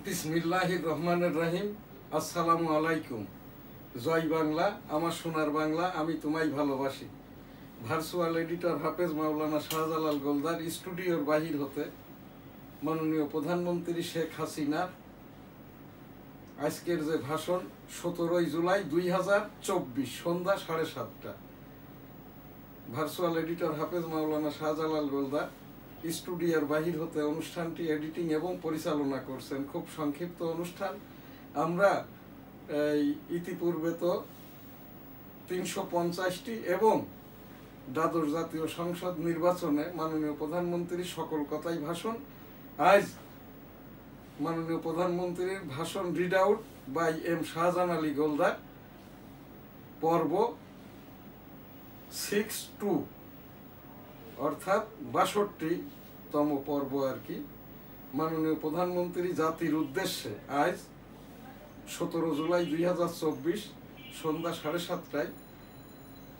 বিসমিল্লাহির রহমানির রহিম। আসসালামু আলাইকুম। জয় বাংলা, আমার সোনার বাংলা, আমি তোমায় ভালোবাসি। ভার্চুয়াল এডিটর হাফেজ মাওলানা শাহজালাল গোলদার স্টুডিওর বাহির হতে মাননীয় প্রধানমন্ত্রী শেখ হাসিনার আজকের যে ভাষণ 17 জুলাই 2024 সন্ধ্যা 7:30। ভার্চুয়াল এডিটর হাফেজ মাওলানা শাহজালাল গোলদার স্টুডিওর বাহির হতে অনুষ্ঠানটি এডিটিং এবং পরিচালনা করছেন। খুব সংক্ষিপ্ত অনুষ্ঠান। আমরা ইতিপূর্বে তো 350টি এবং দ্বাদশ জাতীয় সংসদ নির্বাচনে মাননীয় প্রধানমন্ত্রীর সকল কথাই ভাষণ। আজ মাননীয় প্রধানমন্ত্রীর ভাষণ read out by M Shahjahan Ali Goldar, পর্ব 6-2 অর্থাৎ 62তম পর্ব আর কি। মাননীয় প্রধানমন্ত্রী জাতির উদ্দেশ্যে আজ 17 জুলাই 2024 সন্ধ্যা 7:30টায়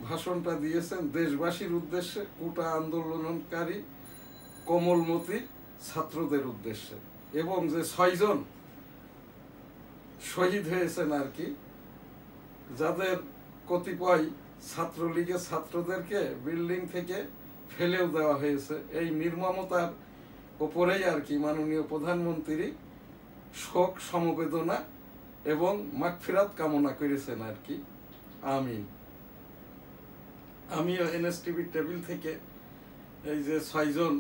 ভাষণটা দিয়েছেন দেশবাসীর উদ্দেশ্যে, কোটা আন্দোলনকারী কোমলমতি ছাত্রদের উদ্দেশ্যে, এবং যে 6 জন শহীদ হয়েছেন আর কি, যাদের কতিপয় ছাত্রলীগের ছাত্রদেরকে বিল্ডিং থেকে ফেলেও দেওয়া হয়েছে। এই নির্মমতার ওপরেই আর কি মাননীয় প্রধানমন্ত্রী শোক সমবেদনা এবং মাগফিরাত কামনা করেছেন আর কি। আমিন। আমিও এনএসটিভি টেবিল থেকে এই যে 6 জন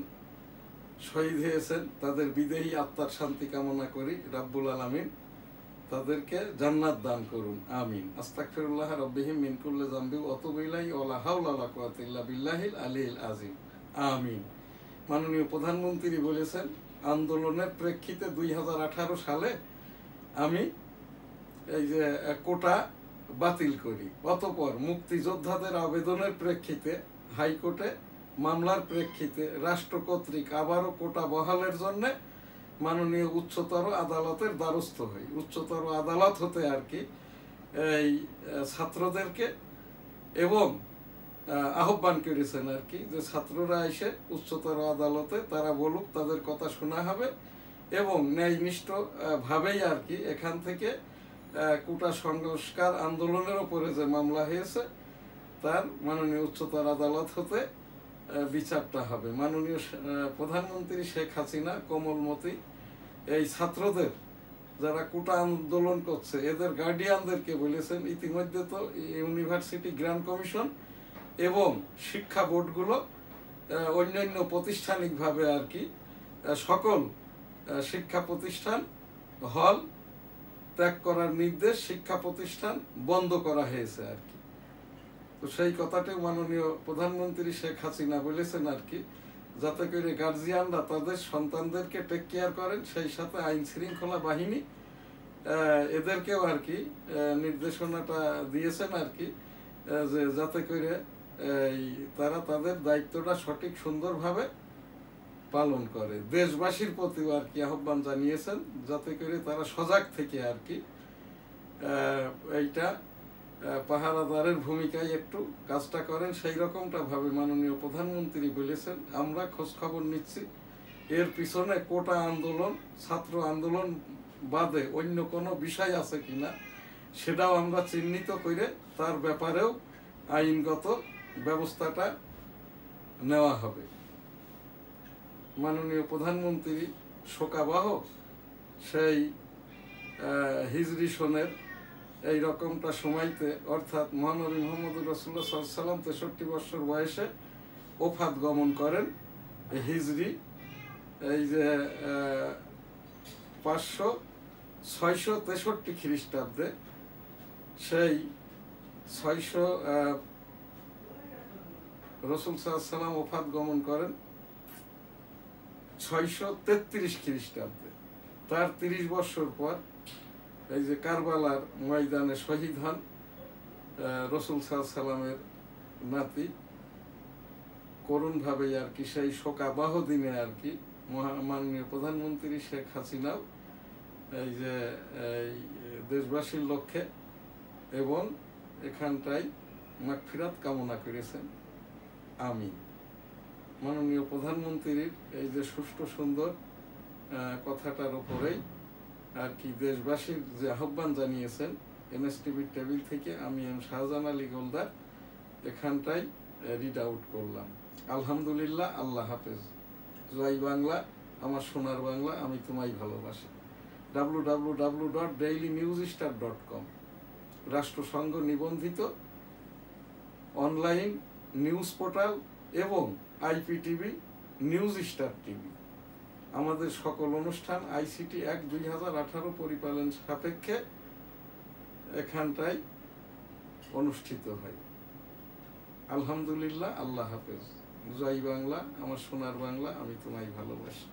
শহীদ হয়েছেন তাদের বিদেহী আত্মার শান্তি কামনা করি। রাব্বুল আলামিন তাদেরকে জান্নাত দান করুন। আমিন। আস্তাগফিরুল্লাহ রাব্বিহিম মিন কুল্লি যামবি ওয়া আতুবু ইলাইহি ওয়া লা হাওলা ওয়া লা কুওয়াতা ইল্লা বিল্লাহিল আলিয়্যিল আযীম। আমিন। মাননীয় প্রধানমন্ত্রী বলেছেন, আন্দোলনের প্রেক্ষিতে 2018 সালে আমি এই যে কোটা বাতিল করি। অতঃপর মুক্তিযোদ্ধাদের আবেদনের প্রেক্ষিতে হাইকোর্টে মামলার প্রেক্ষিতে রাষ্ট্র কর্তৃক আবারও কোটা বহালের জন্য মাননীয় উচ্চতর আদালতের দ্বারস্থ হই। উচ্চতর আদালত হতে আর কি এই ছাত্রদেরকে এবং আহ্বান করেছেন আর কি, যে ছাত্ররা এসে উচ্চতর আদালতে তারা বলুক, তাদের কথা শোনা হবে এবং ন্যায়নিষ্ঠ ভাবেই আর কি এখান থেকে কোটা সংস্কার আন্দোলনের ওপরে যে মামলা হয়েছে তার মাননীয় উচ্চতর আদালত হতে বিচারটা হবে। মাননীয় প্রধানমন্ত্রী শেখ হাসিনা কোমলমতি এই ছাত্রদের যারা কোটা আন্দোলন করছে এদের গার্ডিয়ানদেরকে বলেছেন, ইতিমধ্যে তো ইউনিভার্সিটি গ্র্যান্ড কমিশন এবং শিক্ষা বোর্ডগুলো অন্যান্য প্রাতিষ্ঠানিকভাবে আর কি সকল শিক্ষা প্রতিষ্ঠান হল ত্যাগ করার নির্দেশ, শিক্ষা প্রতিষ্ঠান বন্ধ করা হয়েছে আর কি। তো সেই কথাটাই মাননীয় প্রধানমন্ত্রী শেখ হাসিনা বলেছেন আর কি, যাতে করে গার্জিয়ানরা তাদের সন্তানদেরকে টেক কেয়ার করেন, সেই সাথে আইন শৃঙ্খলা বাহিনী এদেরকেও আর কি নির্দেশনাটা দিয়েছেন আর কি, যে যাতে করে তারা তাদের দায়িত্বটা সঠিক সুন্দরভাবে পালন করে। দেশবাসীর প্রতিও আর কি আহ্বান জানিয়েছেন, যাতে করে তারা সজাগ থেকে আর কি এইটা পাহারাদারের ভূমিকায় একটু কাজটা করেন। সেই রকমটা ভাবে মাননীয় প্রধানমন্ত্রী বলেছেন, আমরা খোঁজ খবর নিচ্ছি এর পিছনে কোটা আন্দোলন, ছাত্র আন্দোলন বাদে অন্য কোনো বিষয় আছে কিনা সেটাও আমরা চিহ্নিত করে তার ব্যাপারেও আইনগত ব্যবস্থাটা নেওয়া হবে। মাননীয় প্রধানমন্ত্রী শোকাবহ সেই হিজরি সনের এই রকমটা সময়তে, অর্থাৎ মহানবী মুহাম্মদুর রাসূলুল্লাহ সাল্লাল্লাহু আলাইহি ওয়াসাল্লাম 63 বছর বয়সে ওফাত গমন করেন হিজরি এই যে 663 খ্রিস্টাব্দে। সেই 600 রাসূল সাল্লাল্লাহু আলাইহি ওয়াসাল্লাম ওফাত গমন করেন 633 খ্রিস্টাব্দে। তার 30 বছর পর এই যে কারবালার ময়দানে শহীদ হন রাসূল সাল্লাল্লাহু আলাইহি ওয়াসাল্লামের নাতি। করুণভাবে আর কি সেই শোকাবহ দিনে আর কি মাননীয় প্রধানমন্ত্রী শেখ হাসিনাও এই যে দেশবাসীর লক্ষ্যে এবং এখানটায় মাগফিরাত কামনা করেছেন। আমিন। মাননীয় প্রধানমন্ত্রীর এই যে সুষ্ঠু সুন্দর কথাটার উপরেই আর কি দেশবাসীর যে আহ্বান জানিয়েছেন এনএসটিভির টেবিল থেকে আমি এম শাহজাহান আলী গোলদার এখানটায় রিড আউট করলাম। আলহামদুলিল্লাহ, আল্লাহ হাফেজ। জয় বাংলা, আমার সোনার বাংলা, আমি তোমায় ভালোবাসি। www.dailynewsstar.com রাষ্ট্রসংঘ নিবন্ধিত অনলাইন নিউজ পোর্টাল এবং IPTV নিউজ স্টার টিভি। আমাদের সকল অনুষ্ঠান ICT অ্যাক্ট 2018 পরিপালন সাপেক্ষে এখানটায় অনুষ্ঠিত হয়। আলহামদুলিল্লাহ, আল্লাহ হাফেজ। জয় বাংলা, আমার সোনার বাংলা, আমি তোমায় ভালোবাসি।